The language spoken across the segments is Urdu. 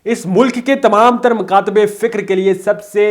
اس ملک کے تمام تر مکاتب فکر کے لیے سب سے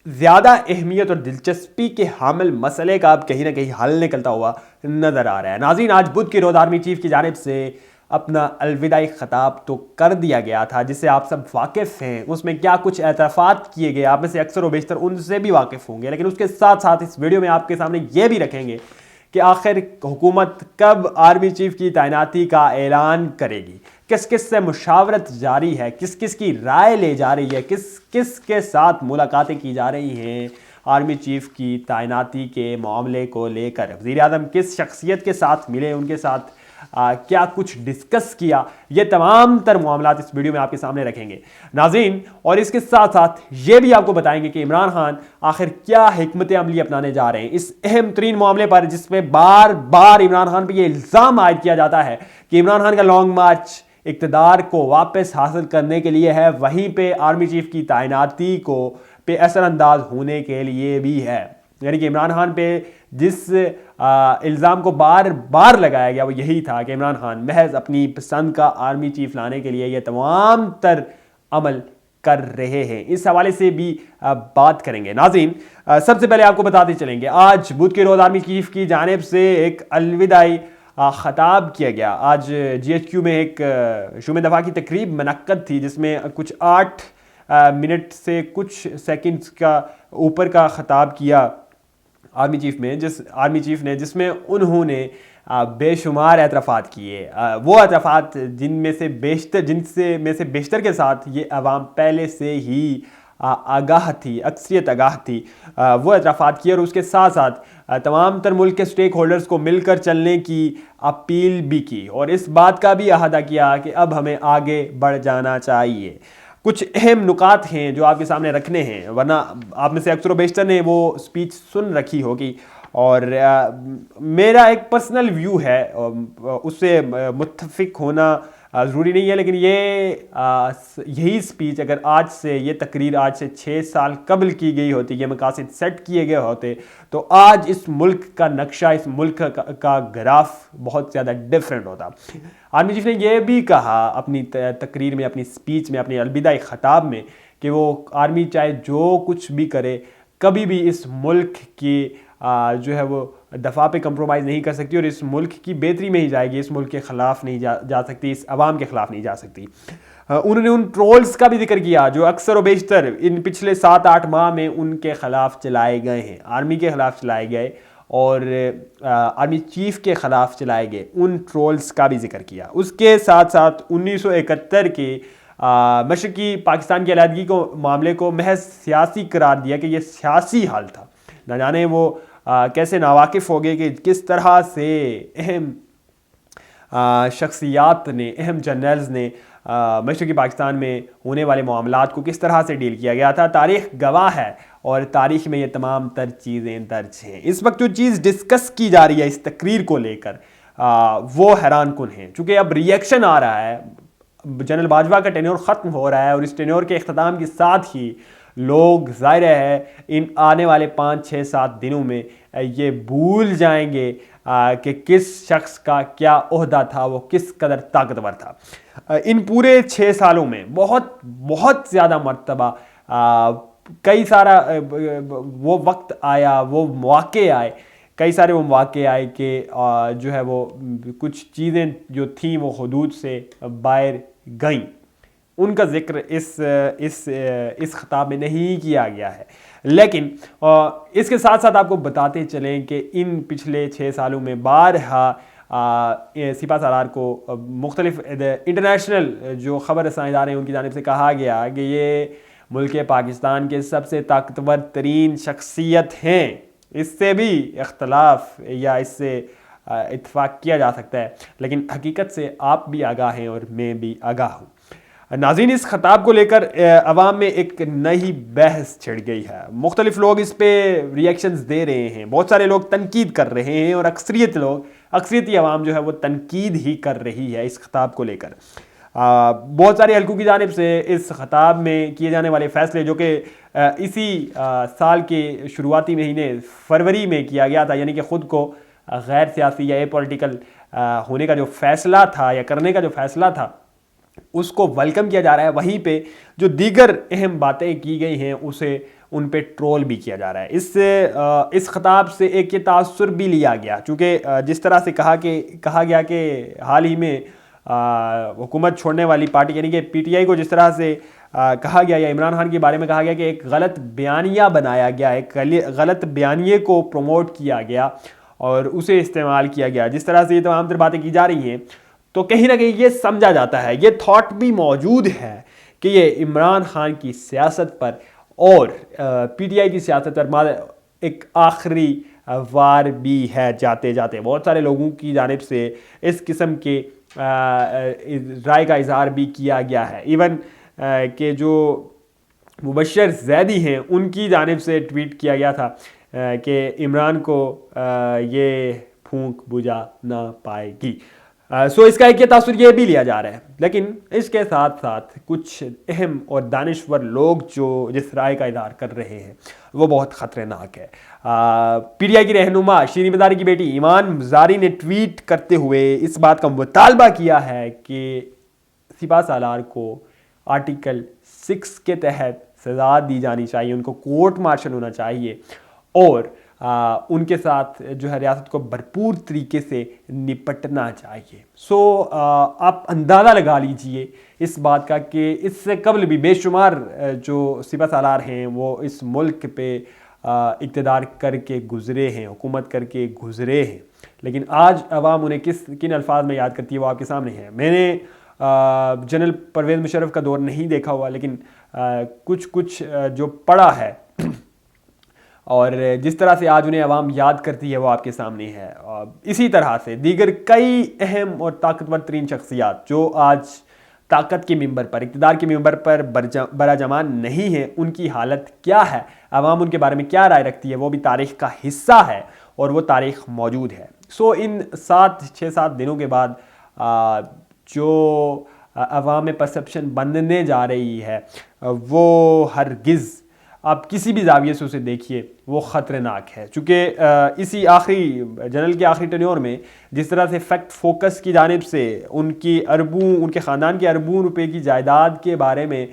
زیادہ اہمیت اور دلچسپی کے حامل مسئلے کا اب کہیں نہ کہیں حل نکلتا ہوا نظر آ رہا ہے۔ ناظرین، آج بدھ کے روز آرمی چیف کی جانب سے اپنا الوداعی خطاب تو کر دیا گیا تھا جس سے آپ سب واقف ہیں، اس میں کیا کچھ اعترافات کیے گئے آپ میں سے اکثر و بیشتر ان سے بھی واقف ہوں گے، لیکن اس کے ساتھ ساتھ اس ویڈیو میں آپ کے سامنے یہ بھی رکھیں گے کہ آخر حکومت کب آرمی چیف کی تعیناتی کا اعلان کرے گی، کس کس سے مشاورت جاری ہے، کس کس کی رائے لے جا رہی ہے، کس کس کے ساتھ ملاقاتیں کی جا رہی ہیں آرمی چیف کی تعیناتی کے معاملے کو لے کر، وزیر اعظم کس شخصیت کے ساتھ ملے، ان کے ساتھ کیا کچھ ڈسکس کیا، یہ تمام تر معاملات اس ویڈیو میں آپ کے سامنے رکھیں گے ناظرین، اور اس کے ساتھ ساتھ یہ بھی آپ کو بتائیں گے کہ عمران خان آخر کیا حکمت عملی اپنانے جا رہے ہیں اس اہم ترین معاملے پر، جس میں بار بار عمران خان پہ یہ الزام عائد کیا جاتا ہے کہ عمران خان کا لانگ مارچ اقتدار کو واپس حاصل کرنے کے لیے ہے، وہیں پہ آرمی چیف کی تعیناتی کو پہ اثر انداز ہونے کے لیے بھی ہے۔ یعنی کہ عمران خان پہ جس الزام کو بار بار لگایا گیا وہ یہی تھا کہ عمران خان محض اپنی پسند کا آرمی چیف لانے کے لیے یہ تمام تر عمل کر رہے ہیں۔ اس حوالے سے بھی بات کریں گے ناظرین۔ سب سے پہلے آپ کو بتاتے چلیں گے آج بدھ کے روز آرمی چیف کی جانب سے ایک الوداعی خطاب کیا گیا۔ آج جی ایچ کیو میں ایک شوم دفاع کی تقریب منعقد تھی جس میں کچھ 8 منٹ سے کچھ سیکنڈز کا اوپر کا خطاب کیا آرمی چیف نے جس میں انہوں نے بے شمار اعترافات کیے، وہ اعترافات جن میں سے بیشتر کے ساتھ یہ عوام پہلے سے ہی آگاہ تھی، اکثریت آگاہ تھی، وہ اعترافات کیے، اور اس کے ساتھ ساتھ تمام تر ملک کے سٹیک ہولڈرز کو مل کر چلنے کی اپیل بھی کی، اور اس بات کا بھی احاطہ کیا کہ اب ہمیں آگے بڑھ جانا چاہیے۔ کچھ اہم نکات ہیں جو آپ کے سامنے رکھنے ہیں، ورنہ آپ میں سے اکثر و بیشتر نے وہ سپیچ سن رکھی ہوگی، اور میرا ایک پرسنل ویو ہے، اس سے متفق ہونا ضروری نہیں ہے، لیکن یہی سپیچ اگر یہ تقریر آج سے 6 سال قبل کی گئی ہوتی، یہ مقاصد سیٹ کیے گئے ہوتے، تو آج اس ملک کا نقشہ، اس ملک کا گراف بہت زیادہ ڈیفرنٹ ہوتا۔ آرمی چیف نے یہ بھی کہا اپنی تقریر میں، اپنی سپیچ میں، اپنی الوداعی خطاب میں کہ وہ آرمی چاہے جو کچھ بھی کرے کبھی بھی اس ملک کی جو ہے وہ دفاع پہ کمپرومائز نہیں کر سکتی، اور اس ملک کی بہتری میں ہی جائے گی، اس ملک کے خلاف نہیں جا سکتی، اس عوام کے خلاف نہیں جا سکتی۔ انہوں نے ان ٹرولز کا بھی ذکر کیا جو اکثر و بیشتر ان پچھلے 7-8 ماہ میں ان کے خلاف چلائے گئے ہیں، آرمی کے خلاف چلائے گئے اور آرمی چیف کے خلاف چلائے گئے، ان ٹرولز کا بھی ذکر کیا۔ اس کے ساتھ ساتھ 1971 کے مشرقی پاکستان کی علیحدگی کو معاملے کو محض سیاسی قرار دیا کہ یہ سیاسی حل تھا۔ نہ جانے وہ کیسے ناواقف ہو گئے کہ کس طرح سے اہم شخصیات نے، اہم جنرلز نے مشرقی پاکستان میں ہونے والے معاملات کو کس طرح سے ڈیل کیا گیا تھا۔ تاریخ گواہ ہے، اور تاریخ میں یہ تمام تر چیزیں درج ہیں۔ اس وقت جو چیز ڈسکس کی جا رہی ہے اس تقریر کو لے کر وہ حیران کن ہے، چونکہ اب ریئیکشن آ رہا ہے، جنرل باجوہ کا ٹینیور ختم ہو رہا ہے، اور اس ٹینیور کے اختتام کے ساتھ ہی لوگ ظاہر ہے ان آنے والے 5-6-7 دنوں میں یہ بھول جائیں گے کہ کس شخص کا کیا عہدہ تھا، وہ کس قدر طاقتور تھا۔ ان پورے 6 سالوں میں بہت زیادہ مرتبہ کئی سارا وہ وقت آیا، وہ مواقع آئے، کئی سارے وہ مواقع آئے کہ جو ہے وہ کچھ چیزیں جو تھیں وہ حدود سے باہر گئیں، ان کا ذکر اس خطاب میں نہیں کیا گیا ہے۔ لیکن اس کے ساتھ ساتھ آپ کو بتاتے چلیں کہ ان پچھلے 6 سالوں میں بارہا سپہ سالار کو مختلف انٹرنیشنل جو خبر رساں ادارے ہیں ان کی جانب سے کہا گیا کہ یہ ملک پاکستان کے سب سے طاقتور ترین شخصیت ہیں۔ اس سے بھی اختلاف یا اس سے اتفاق کیا جا سکتا ہے، لیکن حقیقت سے آپ بھی آگاہ ہیں اور میں بھی آگاہ ہوں۔ ناظرین، اس خطاب کو لے کر عوام میں ایک نئی بحث چھڑ گئی ہے، مختلف لوگ اس پہ ریئیکشنز دے رہے ہیں، بہت سارے لوگ تنقید کر رہے ہیں، اور اکثریتی عوام جو ہے وہ تنقید ہی کر رہی ہے اس خطاب کو لے کر۔ بہت سارے حلقوں کی جانب سے اس خطاب میں کیے جانے والے فیصلے جو کہ اسی سال کے شروعاتی مہینے فروری میں کیا گیا تھا، یعنی کہ خود کو غیر سیاسی یا اے پولیٹیکل ہونے کا جو فیصلہ تھا یا کرنے کا جو فیصلہ تھا، اس کو ویلکم کیا جا رہا ہے، وہیں پہ جو دیگر اہم باتیں کی گئی ہیں اسے ان پہ ٹرول بھی کیا جا رہا ہے۔ اس خطاب سے ایک یہ تاثر بھی لیا گیا، چونکہ جس طرح سے کہا گیا کہ حال ہی میں حکومت چھوڑنے والی پارٹی یعنی کہ پی ٹی آئی کو جس طرح سے کہا گیا، یا عمران خان کے بارے میں کہا گیا کہ ایک غلط بیانیہ بنایا گیا، ایک غلط بیانیے کو پروموٹ کیا گیا اور اسے استعمال کیا گیا، جس طرح سے یہ تمام تر باتیں کی جا رہی ہیں، تو کہیں نہ کہیں یہ سمجھا جاتا ہے، یہ تھاٹ بھی موجود ہے کہ یہ عمران خان کی سیاست پر اور پی ٹی آئی کی سیاست پر ایک آخری وار بھی ہے۔ جاتے جاتے بہت سارے لوگوں کی جانب سے اس قسم کے رائے کا اظہار بھی کیا گیا ہے، ایون کہ جو مبشر زیدی ہیں ان کی جانب سے ٹویٹ کیا گیا تھا کہ عمران کو یہ پھونک بجھا نہ پائے گی۔ سو اس کا ایک یہ تاثر یہ بھی لیا جا رہا ہے، لیکن اس کے ساتھ ساتھ کچھ اہم اور دانشور لوگ جو جس رائے کا اظہار کر رہے ہیں وہ بہت خطرناک ہے۔ پی ٹی آئی کی رہنما شیریں مزاری کی بیٹی ایمان مزاری نے ٹویٹ کرتے ہوئے اس بات کا مطالبہ کیا ہے کہ سپہ سالار کو آرٹیکل 6 کے تحت سزا دی جانی چاہیے، ان کو کورٹ مارشل ہونا چاہیے اور ان کے ساتھ جو ہے ریاست کو بھرپور طریقے سے نپٹنا چاہیے۔ سو آپ اندازہ لگا لیجئے اس بات کا کہ اس سے قبل بھی بے شمار جو سپہ سالار ہیں وہ اس ملک پہ اقتدار کر کے گزرے ہیں، حکومت کر کے گزرے ہیں، لیکن آج عوام انہیں کن الفاظ میں یاد کرتی ہے وہ آپ کے سامنے ہے۔ میں نے جنرل پرویز مشرف کا دور نہیں دیکھا ہوا، لیکن کچھ جو پڑھا ہے اور جس طرح سے آج انہیں عوام یاد کرتی ہے وہ آپ کے سامنے ہے۔ اسی طرح سے دیگر کئی اہم اور طاقتور ترین شخصیات جو آج طاقت کے ممبر پر، اقتدار کے ممبر پر براجمان نہیں ہیں، ان کی حالت کیا ہے، عوام ان کے بارے میں کیا رائے رکھتی ہے، وہ بھی تاریخ کا حصہ ہے اور وہ تاریخ موجود ہے۔ سو ان 6-7 دنوں کے بعد جو عوام میں پرسپشن بننے جا رہی ہے وہ ہرگز آپ کسی بھی زاویے سے اسے دیکھیے وہ خطرناک ہے، چونکہ اسی جنرل کے آخری ٹینیور میں جس طرح سے فیکٹ فوکس کی جانب سے ان کے خاندان کے اربوں روپے کی جائیداد کے بارے میں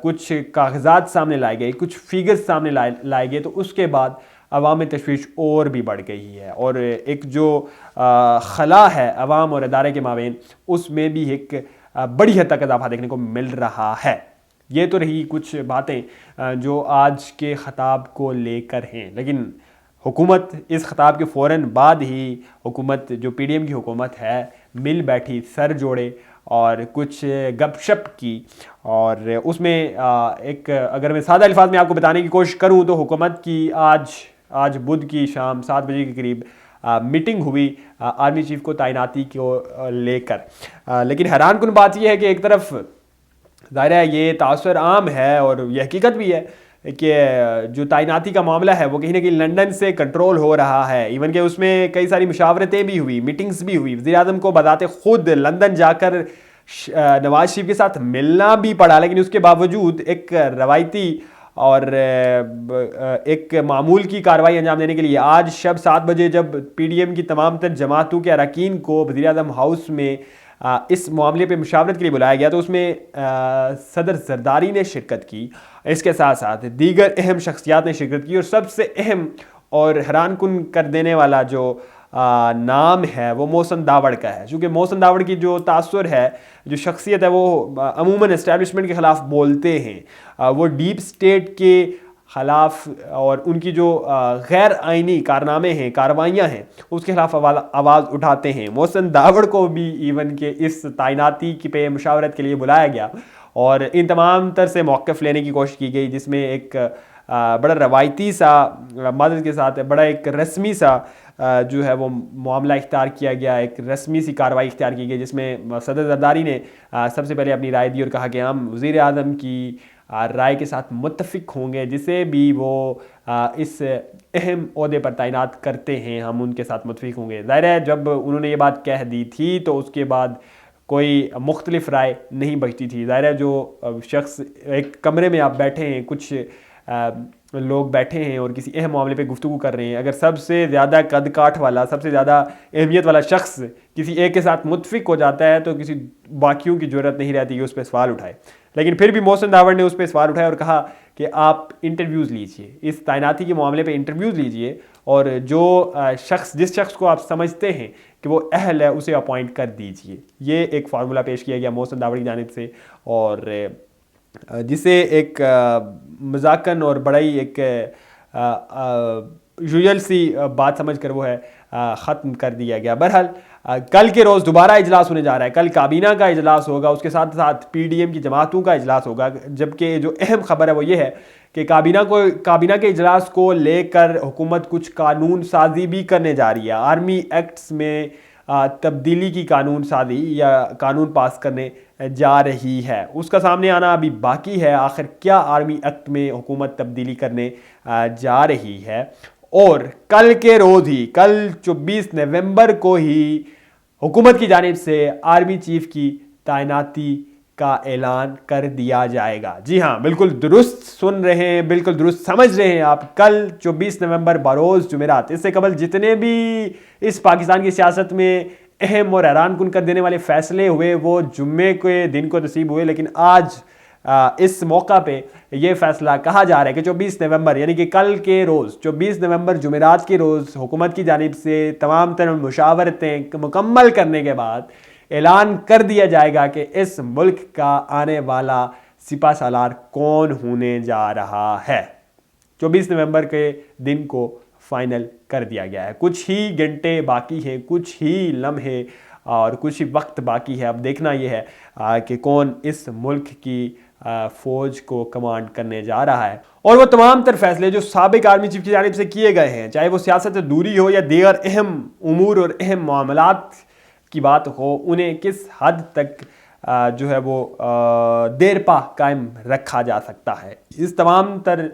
کچھ کاغذات سامنے لائے گئے، کچھ فیگرز سامنے لائے گئے، تو اس کے بعد عوام میں تشویش اور بھی بڑھ گئی ہے اور ایک جو خلا ہے عوام اور ادارے کے مابین اس میں بھی ایک بڑی حد تک اضافہ دیکھنے کو مل رہا ہے۔ یہ تو رہی کچھ باتیں جو آج کے خطاب کو لے کر ہیں، لیکن حکومت اس خطاب کے فوراً بعد ہی حکومت جو پی ڈی ایم کی حکومت ہے مل بیٹھی، سر جوڑے اور کچھ گپ شپ کی، اور اس میں اگر میں سادہ الفاظ میں آپ کو بتانے کی کوشش کروں تو حکومت کی آج بدھ کی شام 7 بجے کے قریب میٹنگ ہوئی آرمی چیف کو تعیناتی کو لے کر، لیکن حیران کن بات یہ ہے کہ ایک طرف ظاہر ہے یہ تاثر عام ہے اور یہ حقیقت بھی ہے کہ جو تعیناتی کا معاملہ ہے وہ کہیں نہ کہیں لندن سے کنٹرول ہو رہا ہے، ایون کہ اس میں کئی ساری مشاورتیں بھی ہوئی، میٹنگز بھی ہوئی، وزیر اعظم کو بذات خود لندن جا کر نواز شریف کے ساتھ ملنا بھی پڑا، لیکن اس کے باوجود ایک روایتی اور ایک معمول کی کارروائی انجام دینے کے لیے آج شب 7 بجے جب پی ڈی ایم کی تمام تر جماعتوں کے اراکین کو وزیر اعظم ہاؤس میں اس معاملے پہ مشاورت کے لیے بلایا گیا، تو اس میں صدر زرداری نے شرکت کی، اس کے ساتھ ساتھ دیگر اہم شخصیات نے شرکت کی، اور سب سے اہم اور حیران کن کر دینے والا جو نام ہے وہ محسن داوڑ کا ہے، چونکہ محسن داوڑ کی جو تاثر ہے، جو شخصیت ہے، وہ عموماً اسٹیبلشمنٹ کے خلاف بولتے ہیں، وہ ڈیپ سٹیٹ کے خلاف اور ان کی جو غیر آئینی کارنامے ہیں، کارروائیاں ہیں، اس کے خلاف آواز اٹھاتے ہیں۔ محسن داوڑ کو بھی ایون کہ اس تعیناتی کی پہ مشاورت کے لیے بلایا گیا اور ان تمام تر سے موقف لینے کی کوشش کی گئی، جس میں ایک بڑا روایتی سا مدد کے ساتھ بڑا ایک رسمی سا جو ہے وہ معاملہ اختیار کیا گیا، ایک رسمی سی کارروائی اختیار کی گئی، جس میں صدر زرداری نے سب سے پہلے اپنی رائے دی اور کہا کہ ہم وزیر اعظم کی رائے کے ساتھ متفق ہوں گے، جسے بھی وہ اس اہم عہدے پر تعینات کرتے ہیں ہم ان کے ساتھ متفق ہوں گے۔ ظاہر ہے جب انہوں نے یہ بات کہہ دی تھی تو اس کے بعد کوئی مختلف رائے نہیں بچتی تھی۔ ظاہر ہے جو شخص ایک کمرے میں آپ بیٹھے ہیں، کچھ لوگ بیٹھے ہیں اور کسی اہم معاملے پہ گفتگو کر رہے ہیں، اگر سب سے زیادہ قد کاٹھ والا، سب سے زیادہ اہمیت والا شخص کسی ایک کے ساتھ متفق ہو جاتا ہے تو کسی باقیوں کی ضرورت نہیں رہتی کہ اس پہ سوال اٹھائے. لیکن پھر بھی محسن داوڑ نے اس پہ سوال اٹھایا اور کہا کہ آپ انٹرویوز لیجئے، اس تعیناتی کے معاملے پہ انٹرویوز لیجئے، اور جو جس شخص کو آپ سمجھتے ہیں کہ وہ اہل ہے اسے اپوائنٹ کر دیجئے. یہ ایک فارمولہ پیش کیا گیا محسن داوڑ کی جانب سے، اور جسے ایک مذاقن اور بڑا ہی ایک یوزل سی بات سمجھ کر وہ ہے ختم کر دیا گیا. بہرحال کل کے روز دوبارہ اجلاس ہونے جا رہا ہے، کل کابینہ کا اجلاس ہوگا، اس کے ساتھ ساتھ پی ڈی ایم کی جماعتوں کا اجلاس ہوگا. جبکہ جو اہم خبر ہے وہ یہ ہے کہ کابینہ کے اجلاس کو لے کر حکومت کچھ قانون سازی بھی کرنے جا رہی ہے. آرمی ایکٹس میں تبدیلی کی قانون سازی یا قانون پاس کرنے جا رہی ہے. اس کا سامنے آنا ابھی باقی ہے، آخر کیا آرمی ایکٹ میں حکومت تبدیلی کرنے جا رہی ہے. اور کل کے روز ہی، کل 24 نومبر کو ہی حکومت کی جانب سے آرمی چیف کی تعیناتی کا اعلان کر دیا جائے گا. جی ہاں، بالکل درست سن رہے ہیں، بالکل درست سمجھ رہے ہیں آپ. کل 24 نومبر بروز جمعرات، اس سے قبل جتنے بھی اس پاکستان کی سیاست میں اہم اور حیران کن کر دینے والے فیصلے ہوئے وہ جمعے کے دن کو نصیب ہوئے. لیکن آج اس موقع پہ یہ فیصلہ کہا جا رہا ہے کہ 24 نومبر یعنی کہ کل کے روز 24 نومبر جمعرات کے روز حکومت کی جانب سے تمام تر مشاورتیں مکمل کرنے کے بعد اعلان کر دیا جائے گا کہ اس ملک کا آنے والا سپہ سالار کون ہونے جا رہا ہے. 24 نومبر کے دن کو فائنل کر دیا گیا ہے. کچھ ہی گھنٹے باقی ہیں، کچھ ہی لمحے اور کچھ ہی وقت باقی ہے. اب دیکھنا یہ ہے کہ کون اس ملک کی فوج کو کمانڈ کرنے جا رہا ہے. اور وہ تمام تر فیصلے جو سابق آرمی چیف کی جانب سے کیے گئے ہیں، چاہے وہ سیاست دوری ہو یا دیگر اہم امور اور اہم معاملات کی بات ہو، انہیں کس حد تک جو ہے وہ دیر پا قائم رکھا جا سکتا ہے. اس تمام تر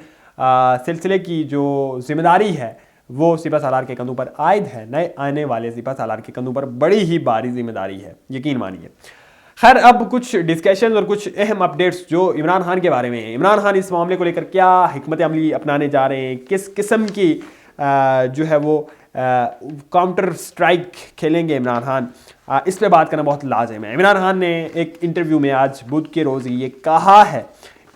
سلسلے کی جو ذمہ داری ہے وہ سپہ سالار کے کندھوں پر عائد ہے. نئے آنے والے سپہ سالار کے کندھوں پر بڑی ہی بھاری ذمہ داری ہے، یقین مانیے. خیر، اب کچھ ڈسکشن اور کچھ اہم اپڈیٹس جو عمران خان کے بارے میں ہیں. عمران خان اس معاملے کو لے کر کیا حکمت عملی اپنانے جا رہے ہیں، کس قسم کی جو ہے وہ کاؤنٹر سٹرائک کھیلیں گے عمران خان، اس پہ بات کرنا بہت لازم ہے. عمران خان نے ایک انٹرویو میں آج بدھ کے روز یہ کہا ہے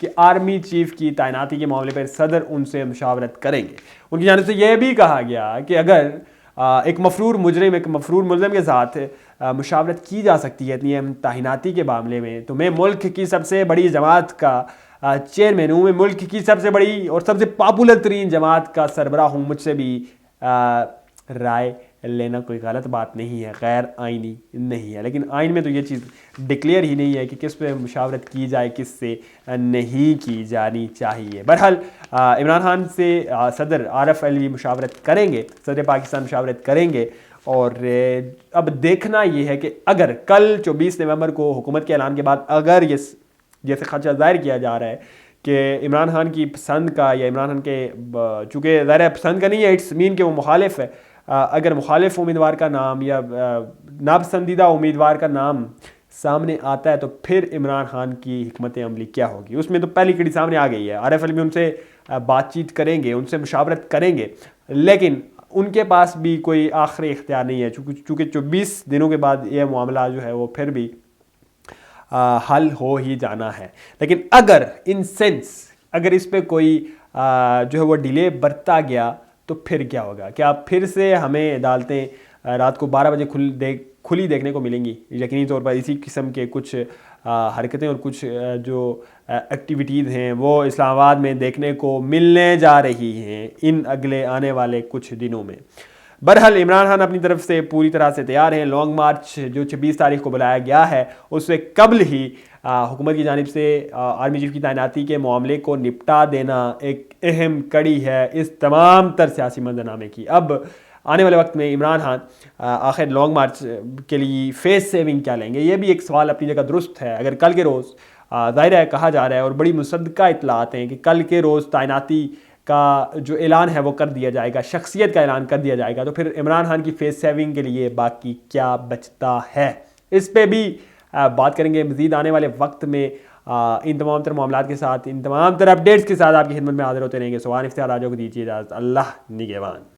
کہ آرمی چیف کی تعیناتی کے معاملے پر صدر ان سے مشاورت کریں گے. ان کی جانب سے یہ بھی کہا گیا کہ اگر ایک مفرور ملزم کے ساتھ مشاورت کی جا سکتی ہے اتنی اہم تعیناتی کے معاملے میں، تو میں ملک کی سب سے بڑی جماعت کا چیئرمین ہوں، میں ملک کی سب سے بڑی اور سب سے پاپولر ترین جماعت کا سربراہ ہوں، مجھ سے بھی رائے لینا کوئی غلط بات نہیں ہے، غیر آئینی نہیں ہے. لیکن آئین میں تو یہ چیز ڈکلیئر ہی نہیں ہے کہ کس پہ مشاورت کی جائے، کس سے نہیں کی جانی چاہیے. بہرحال عمران خان سے صدر عارف علوی مشاورت کریں گے، صدر پاکستان مشاورت کریں گے. اور اب دیکھنا یہ ہے کہ اگر کل 24 نومبر کو حکومت کے اعلان کے بعد اگر یہ جیسے خدشہ ظاہر کیا جا رہا ہے کہ عمران خان کی پسند کا یا عمران خان کے، چونکہ ظاہر پسند کا نہیں ہے، اٹس مین کہ وہ مخالف ہے، اگر مخالف امیدوار کا نام یا ناپسندیدہ امیدوار کا نام سامنے آتا ہے تو پھر عمران خان کی حکمت عملی کیا ہوگی. اس میں تو پہلی کڑی سامنے آ گئی ہے. عارف علوی ان سے بات چیت کریں گے، ان سے مشاورت کریں گے، لیکن ان کے پاس بھی کوئی آخری اختیار نہیں ہے، چونکہ 24 دنوں کے بعد یہ معاملہ جو ہے وہ پھر بھی حل ہو ہی جانا ہے. لیکن اگر ان سینس اگر اس پہ کوئی جو ہے وہ ڈیلے برتا گیا تو پھر کیا ہوگا؟ کیا پھر سے ہمیں عدالتیں رات کو 12 بجے کھلی دیکھنے کو ملیں گی؟ یقینی طور پر اسی قسم کے کچھ حرکتیں اور کچھ جو ایکٹیویٹیز ہیں وہ اسلام آباد میں دیکھنے کو ملنے جا رہی ہیں ان اگلے آنے والے کچھ دنوں میں. بہرحال عمران خان اپنی طرف سے پوری طرح سے تیار ہیں. لانگ مارچ جو 26 تاریخ کو بلایا گیا ہے اس سے قبل ہی حکومت کی جانب سے آرمی چیف کی تعیناتی کے معاملے کو نپٹا دینا ایک اہم کڑی ہے اس تمام تر سیاسی منظرنامے کی. اب آنے والے وقت میں عمران خان آخر لانگ مارچ کے لیے فیس سیونگ کیا لیں گے؟ یہ بھی ایک سوال اپنی جگہ درست ہے. اگر کل کے روز ظاہر ہے کہا جا رہا ہے اور بڑی مصدقہ اطلاعات ہیں کہ کل کے روز تعیناتی کا جو اعلان ہے وہ کر دیا جائے گا، شخصیت کا اعلان کر دیا جائے گا، تو پھر عمران خان کی فیس سیونگ کے لیے باقی کیا بچتا ہے؟ اس پہ بھی بات کریں گے مزید آنے والے وقت میں. ان تمام تر معاملات کے ساتھ، ان تمام تر اپڈیٹس کے ساتھ آپ کی خدمت میں حاضر ہوتے رہیں گے. سبحان افتخار راجو کو دیجیے اجازت. اللہ نگہبان.